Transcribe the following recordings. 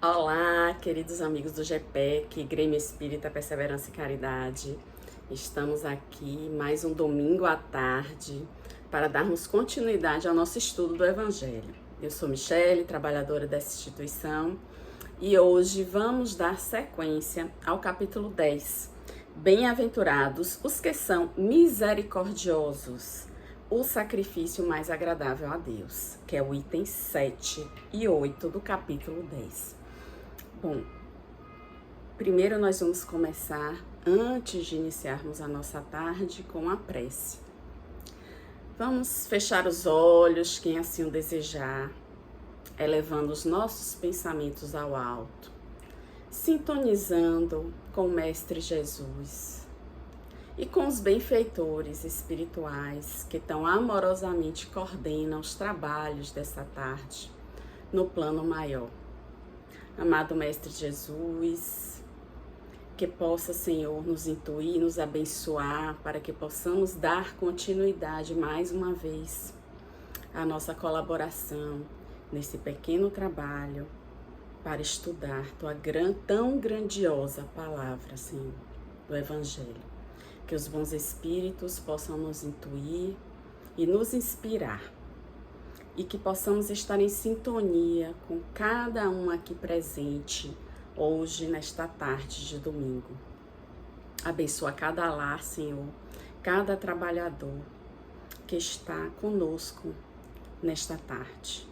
Olá, queridos amigos do GPEC, Grêmio Espírita Perseverança e Caridade. Estamos aqui mais um domingo à tarde para darmos continuidade ao nosso estudo do Evangelho. Eu sou Michele, trabalhadora dessa instituição, e hoje vamos dar sequência ao capítulo 10. Bem-aventurados os que são misericordiosos, o sacrifício mais agradável a Deus, que é o item 7 e 8 do capítulo 10. Bom, primeiro nós vamos começar, antes de iniciarmos a nossa tarde, com a prece. Vamos fechar os olhos, quem assim o desejar, elevando os nossos pensamentos ao alto, sintonizando com o Mestre Jesus e com os benfeitores espirituais que tão amorosamente coordenam os trabalhos dessa tarde no plano maior. Amado Mestre Jesus, que possa, Senhor, nos intuir, nos abençoar, para que possamos dar continuidade mais uma vez à nossa colaboração nesse pequeno trabalho para estudar Tua tão grandiosa palavra, Senhor, do Evangelho. Que os bons Espíritos possam nos intuir e nos inspirar, e que possamos estar em sintonia com cada um aqui presente hoje, nesta tarde de domingo. Abençoa cada lar, Senhor, cada trabalhador que está conosco nesta tarde.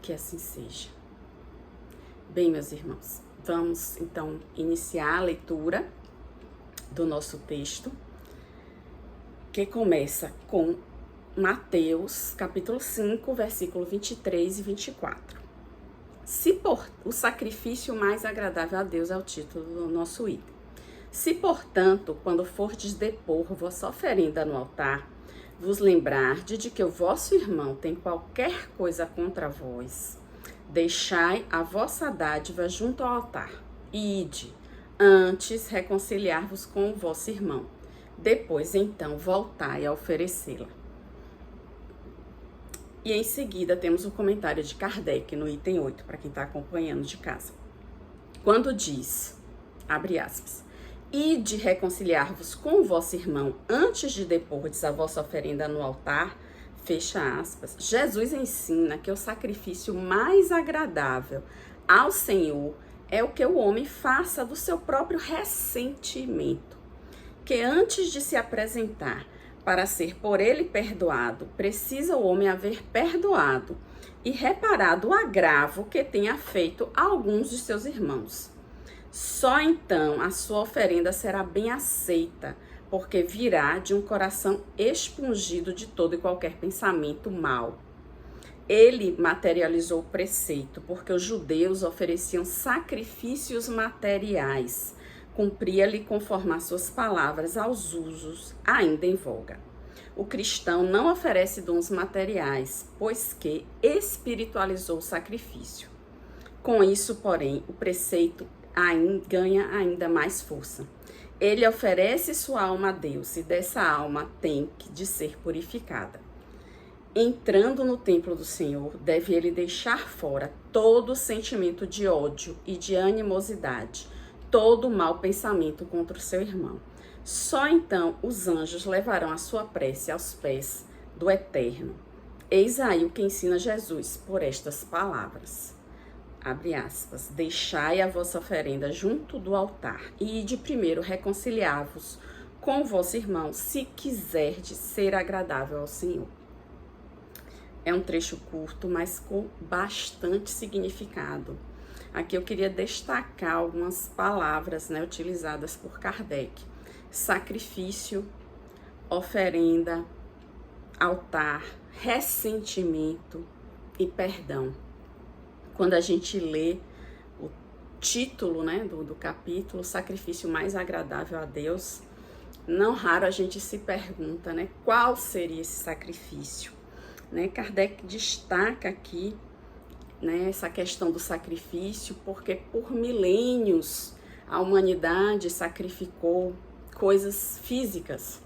Que assim seja. Bem, meus irmãos, vamos então iniciar a leitura do nosso texto, que começa com Mateus, capítulo 5, versículo 23 e 24. O sacrifício mais agradável a Deus é o título do nosso item. Se, portanto, quando fordes depor vossa oferenda no altar, vos lembrardes de que o vosso irmão tem qualquer coisa contra vós, deixai a vossa dádiva junto ao altar, e ide, antes reconciliar-vos com o vosso irmão. Depois, então, voltai a oferecê-la. E em seguida temos o comentário de Kardec no item 8, para quem está acompanhando de casa. Quando diz, abre aspas, ide reconciliar-vos com o vosso irmão antes de depordes a vossa oferenda no altar, fecha aspas, Jesus ensina que o sacrifício mais agradável ao Senhor é o que o homem faça do seu próprio ressentimento, que antes de se apresentar para ser por ele perdoado, precisa o homem haver perdoado e reparado o agravo que tenha feito a alguns de seus irmãos. Só então a sua oferenda será bem aceita, porque virá de um coração expungido de todo e qualquer pensamento mau. Ele materializou o preceito, porque os judeus ofereciam sacrifícios materiais, cumpria-lhe conformar suas palavras aos usos ainda em voga. O cristão não oferece dons materiais, pois que espiritualizou o sacrifício. Com isso, porém, o preceito ganha ainda mais força. Ele oferece sua alma a Deus e dessa alma tem de ser purificada. Entrando no templo do Senhor, deve ele deixar fora todo sentimento de ódio e de animosidade, todo mau pensamento contra o seu irmão. Só então os anjos levarão a sua prece aos pés do Eterno. Eis aí o que ensina Jesus por estas palavras. Abre aspas, deixai a vossa oferenda junto do altar e ide primeiro reconciliar-vos com o vosso irmão, se quiserdes ser agradável ao Senhor. É um trecho curto, mas com bastante significado. Aqui eu queria destacar algumas palavras, utilizadas por Kardec. Sacrifício, oferenda, altar, ressentimento e perdão. Quando a gente lê o título do capítulo, sacrifício mais agradável a Deus, não raro a gente se pergunta, qual seria esse sacrifício? Kardec destaca aqui essa questão do sacrifício, porque por milênios a humanidade sacrificou coisas físicas,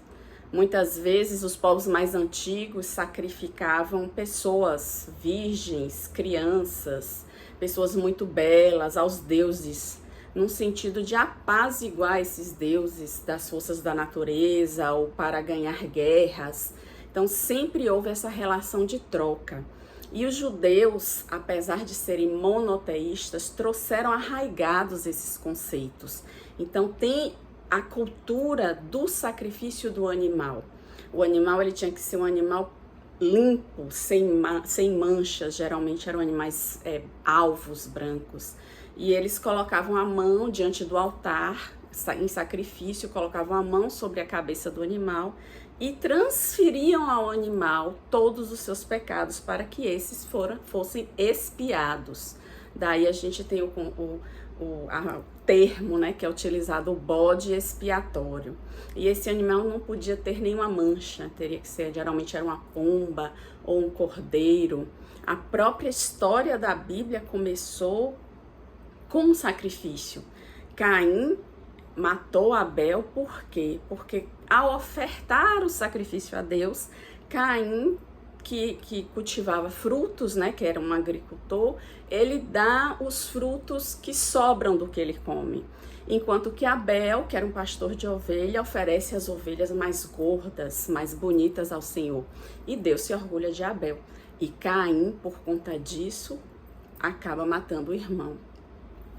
Muitas vezes os povos mais antigos sacrificavam pessoas virgens, crianças, pessoas muito belas aos deuses, num sentido de apaziguar esses deuses das forças da natureza ou para ganhar guerras. Então sempre houve essa relação de troca. E os judeus, apesar de serem monoteístas, trouxeram arraigados esses conceitos. Então tem a cultura do sacrifício do animal. O animal ele tinha que ser um animal limpo, sem manchas, geralmente eram animais alvos, brancos. E eles colocavam a mão diante do altar, em sacrifício, colocavam a mão sobre a cabeça do animal e transferiam ao animal todos os seus pecados para que esses fossem expiados. Daí a gente tem o termo, né, que é utilizado, o bode expiatório. E esse animal não podia ter nenhuma mancha, teria que ser, geralmente era uma pomba ou um cordeiro. A própria história da Bíblia começou com um sacrifício. Caim matou Abel, por quê? Porque ao ofertar o sacrifício a Deus, Caim, que cultivava frutos, né, que era um agricultor, ele dá os frutos que sobram do que ele come. Enquanto que Abel, que era um pastor de ovelha, oferece as ovelhas mais gordas, mais bonitas ao Senhor. E Deus se orgulha de Abel. E Caim, por conta disso, acaba matando o irmão.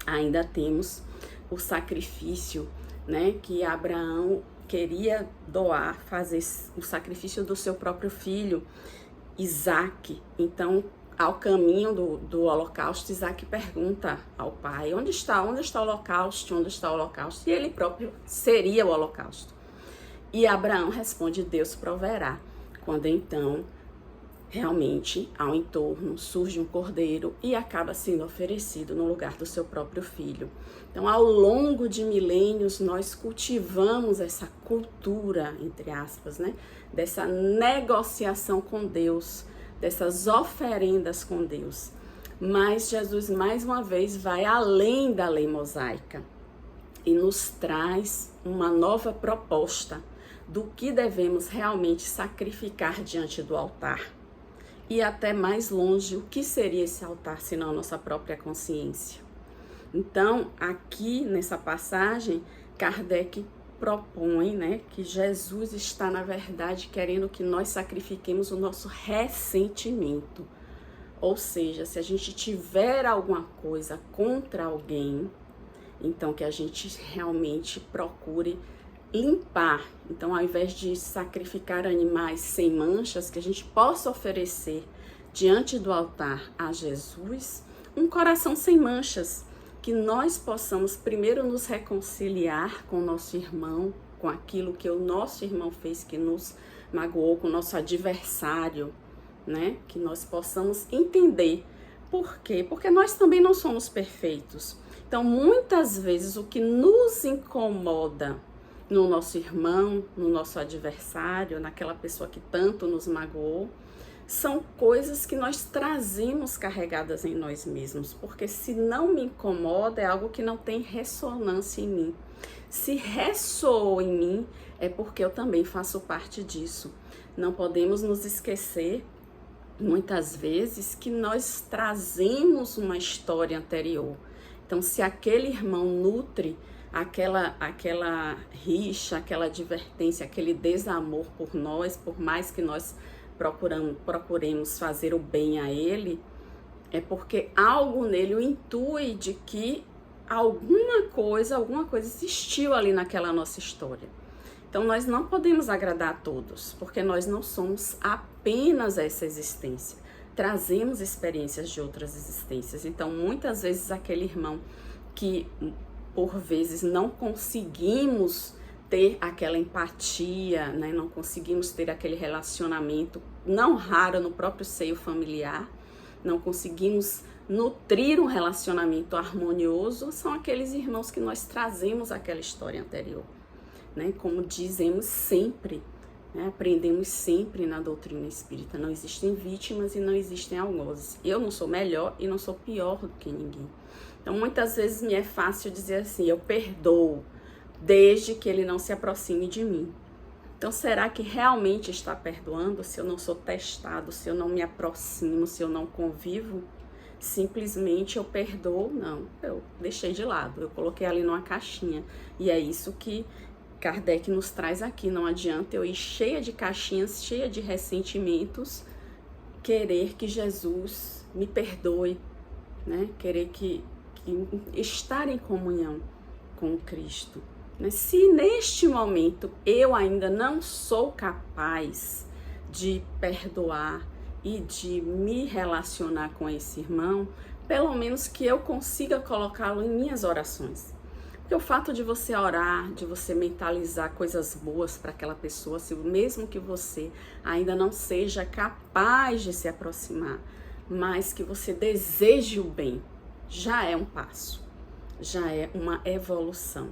Ainda temos o sacrifício, né, que Abraão queria doar, fazer o sacrifício do seu próprio filho, Isaque. Então, ao caminho do holocausto, Isaque pergunta ao pai, onde está o holocausto? Onde está o holocausto? E ele próprio seria o holocausto. E Abraão responde, Deus proverá. Quando então, realmente, ao entorno, surge um cordeiro e acaba sendo oferecido no lugar do seu próprio filho. Então, ao longo de milênios, nós cultivamos essa cultura, entre aspas, né? Dessa negociação com Deus, dessas oferendas com Deus. Mas Jesus, mais uma vez, vai além da lei mosaica e nos traz uma nova proposta do que devemos realmente sacrificar diante do altar. E até mais longe, o que seria esse altar, senão a nossa própria consciência? Então, aqui nessa passagem, Kardec propõe, né, que Jesus está, na verdade, querendo que nós sacrifiquemos o nosso ressentimento. Ou seja, se a gente tiver alguma coisa contra alguém, então que a gente realmente procure limpar. Então, ao invés de sacrificar animais sem manchas, que a gente possa oferecer diante do altar a Jesus um coração sem manchas, que nós possamos primeiro nos reconciliar com o nosso irmão, com aquilo que o nosso irmão fez que nos magoou, com o nosso adversário, né? Que nós possamos entender por quê? Porque nós também não somos perfeitos. Então, muitas vezes, o que nos incomoda no nosso irmão, no nosso adversário, naquela pessoa que tanto nos magoou, são coisas que nós trazemos carregadas em nós mesmos, porque se não me incomoda, é algo que não tem ressonância em mim. Se ressoou em mim, é porque eu também faço parte disso. Não podemos nos esquecer, muitas vezes, que nós trazemos uma história anterior. Então, se aquele irmão nutre aquela rixa, aquela advertência, aquele desamor por nós, por mais que nós procuremos fazer o bem a ele, é porque algo nele o intui de que alguma coisa existiu ali naquela nossa história. Então, nós não podemos agradar a todos, porque nós não somos apenas essa existência. Trazemos experiências de outras existências. Então, muitas vezes, aquele irmão que, por vezes, não conseguimos ter aquela empatia, né? Não conseguimos ter aquele relacionamento, não raro no próprio seio familiar, não conseguimos nutrir um relacionamento harmonioso, são aqueles irmãos que nós trazemos aquela história anterior, né? Como dizemos sempre, né? Aprendemos sempre na doutrina espírita, não existem vítimas e não existem algozes. Eu não sou melhor e não sou pior do que ninguém. Então, muitas vezes me é fácil dizer assim, eu perdoo, desde que ele não se aproxime de mim. Então, será que realmente está perdoando se eu não sou testado, se eu não me aproximo, se eu não convivo? Simplesmente eu perdoo? Não, eu deixei de lado, eu coloquei ali numa caixinha. E é isso que Kardec nos traz aqui. Não adianta eu ir cheia de caixinhas, cheia de ressentimentos, querer que Jesus me perdoe, né? Querer que estar em comunhão com Cristo. Se neste momento eu ainda não sou capaz de perdoar e de me relacionar com esse irmão, pelo menos que eu consiga colocá-lo em minhas orações. Porque o fato de você orar, de você mentalizar coisas boas para aquela pessoa, se mesmo que você ainda não seja capaz de se aproximar, mas que você deseje o bem, já é um passo, já é uma evolução,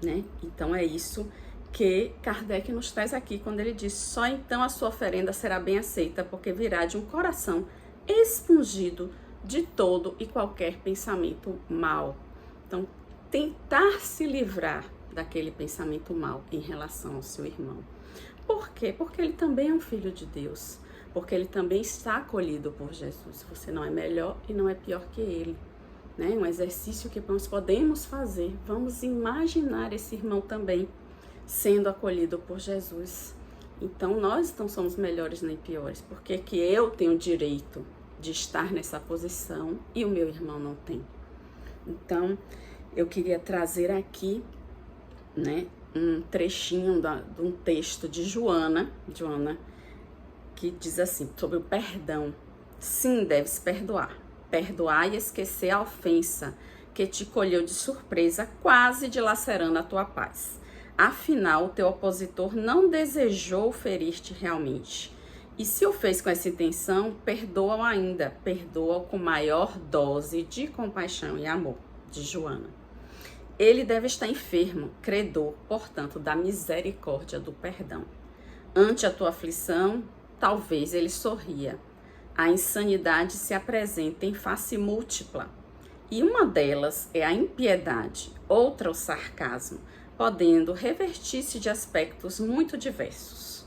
né? Então é isso que Kardec nos traz aqui quando ele diz: só então a sua oferenda será bem aceita, porque virá de um coração expungido de todo e qualquer pensamento mau. Então, tentar se livrar daquele pensamento mau em relação ao seu irmão. Por quê? Porque ele também é um filho de Deus, porque ele também está acolhido por Jesus. Você não é melhor e não é pior que ele, né? Um exercício que nós podemos fazer. Vamos imaginar esse irmão também sendo acolhido por Jesus. Então, nós não somos melhores nem piores. Porque que eu tenho o direito de estar nessa posição e o meu irmão não tem? Então, eu queria trazer aqui, né, um trechinho de um texto de Joana, que diz assim, sobre o perdão. Sim, deves perdoar. Perdoar e esquecer a ofensa que te colheu de surpresa, quase dilacerando a tua paz. Afinal, o teu opositor não desejou ferir-te realmente. E se o fez com essa intenção, perdoa-o ainda. Perdoa-o com maior dose de compaixão e amor. De Joana. Ele deve estar enfermo, credor, portanto, da misericórdia do perdão. Ante a tua aflição, talvez ele sorria. A insanidade se apresenta em face múltipla. E uma delas é a impiedade, outra o sarcasmo, podendo revertir-se de aspectos muito diversos.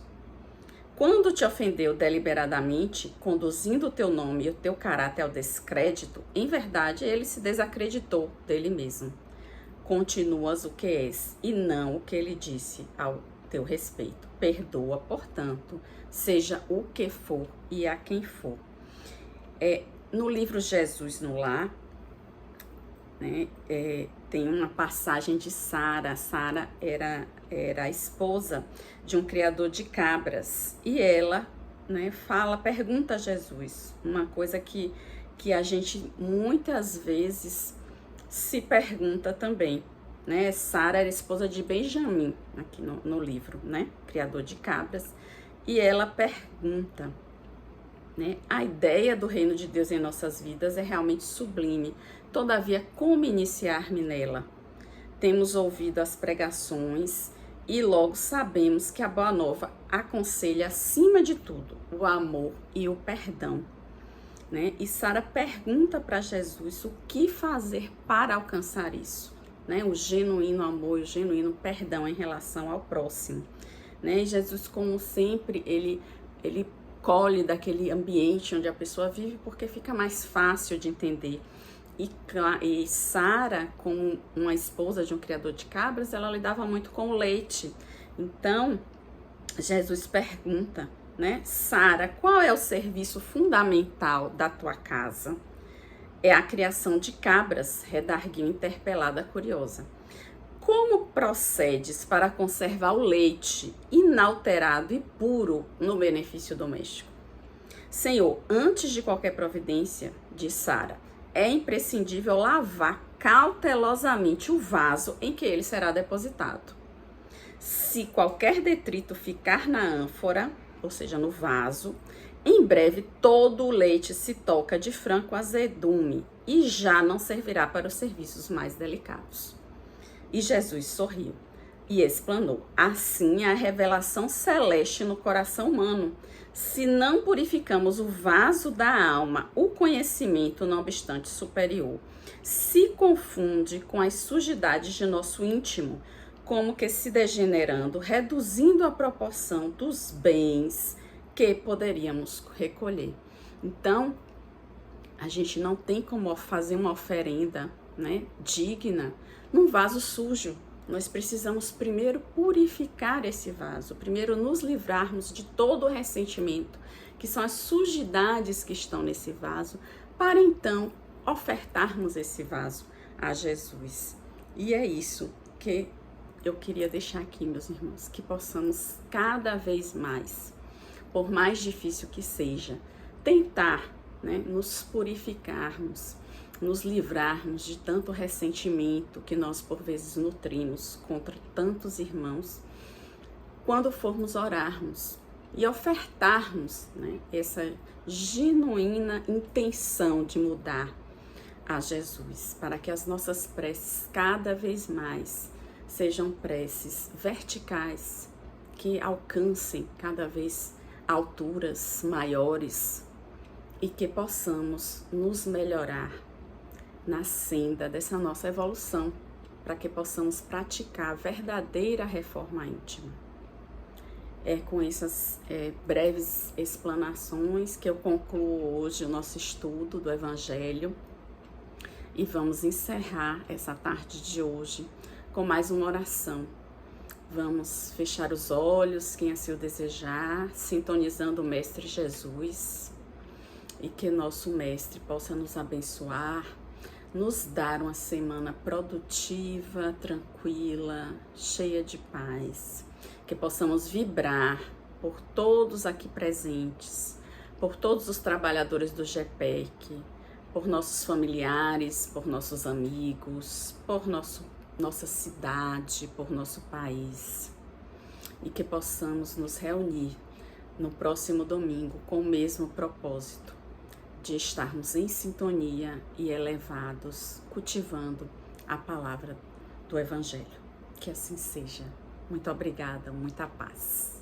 Quando te ofendeu deliberadamente, conduzindo o teu nome e o teu caráter ao descrédito, em verdade ele se desacreditou dele mesmo. Continuas o que és e não o que ele disse ao teu respeito. Perdoa, portanto, seja o que for e a quem for. No livro Jesus no Lar, né, tem uma passagem de Sara. Sara era a esposa de um criador de cabras e ela, né, pergunta a Jesus uma coisa que a gente muitas vezes se pergunta também, né? Sara era esposa de Benjamim, aqui no livro, né? Criador de cabras, e ela pergunta, né? A ideia do reino de Deus em nossas vidas é realmente sublime. Todavia, como iniciar-me nela? Temos ouvido as pregações e logo sabemos que a Boa Nova aconselha, acima de tudo, o amor e o perdão, né? E Sara pergunta para Jesus o que fazer para alcançar isso, né? O genuíno amor e o genuíno perdão em relação ao próximo, né? E Jesus, como sempre, ele colhe daquele ambiente onde a pessoa vive, porque fica mais fácil de entender. E Sara, como uma esposa de um criador de cabras, ela lidava muito com o leite. Então, Jesus pergunta, né? Sara, qual é o serviço fundamental da tua casa? É a criação de cabras, redarguiu interpelada curiosa. Como procedes para conservar o leite inalterado e puro no benefício doméstico? Senhor, antes de qualquer providência, disse Sara, é imprescindível lavar cautelosamente o vaso em que ele será depositado. Se qualquer detrito ficar na ânfora, ou seja, no vaso, em breve todo o leite se toca de franco azedume e já não servirá para os serviços mais delicados. E Jesus sorriu e explanou. Assim é a revelação celeste no coração humano. Se não purificamos o vaso da alma, o conhecimento, não obstante superior, se confunde com as sujidades de nosso íntimo. como que se degenerando, reduzindo a proporção dos bens que poderíamos recolher. Então, a gente não tem como fazer uma oferenda, né, digna num vaso sujo. Nós precisamos primeiro purificar esse vaso, primeiro nos livrarmos de todo o ressentimento, que são as sujidades que estão nesse vaso, para então ofertarmos esse vaso a Jesus. E é isso que eu queria deixar aqui, meus irmãos, que possamos cada vez mais, por mais difícil que seja, tentar, né, nos purificarmos, nos livrarmos de tanto ressentimento que nós por vezes nutrimos contra tantos irmãos, quando formos orarmos e ofertarmos, né, essa genuína intenção de mudar a Jesus, para que as nossas preces cada vez mais sejam preces verticais, que alcancem cada vez alturas maiores e que possamos nos melhorar na senda dessa nossa evolução, para que possamos praticar a verdadeira reforma íntima. É com essas breves explanações que eu concluo hoje o nosso estudo do Evangelho e vamos encerrar essa tarde de hoje com mais uma oração. Vamos fechar os olhos, quem assim o desejar, sintonizando o Mestre Jesus, e que nosso Mestre possa nos abençoar, nos dar uma semana produtiva, tranquila, cheia de paz, que possamos vibrar por todos aqui presentes, por todos os trabalhadores do GPEC, por nossos familiares, por nossos amigos, por nossa cidade, por nosso país, e que possamos nos reunir no próximo domingo com o mesmo propósito, de estarmos em sintonia e elevados, cultivando a palavra do Evangelho. Que assim seja. Muito obrigada, muita paz.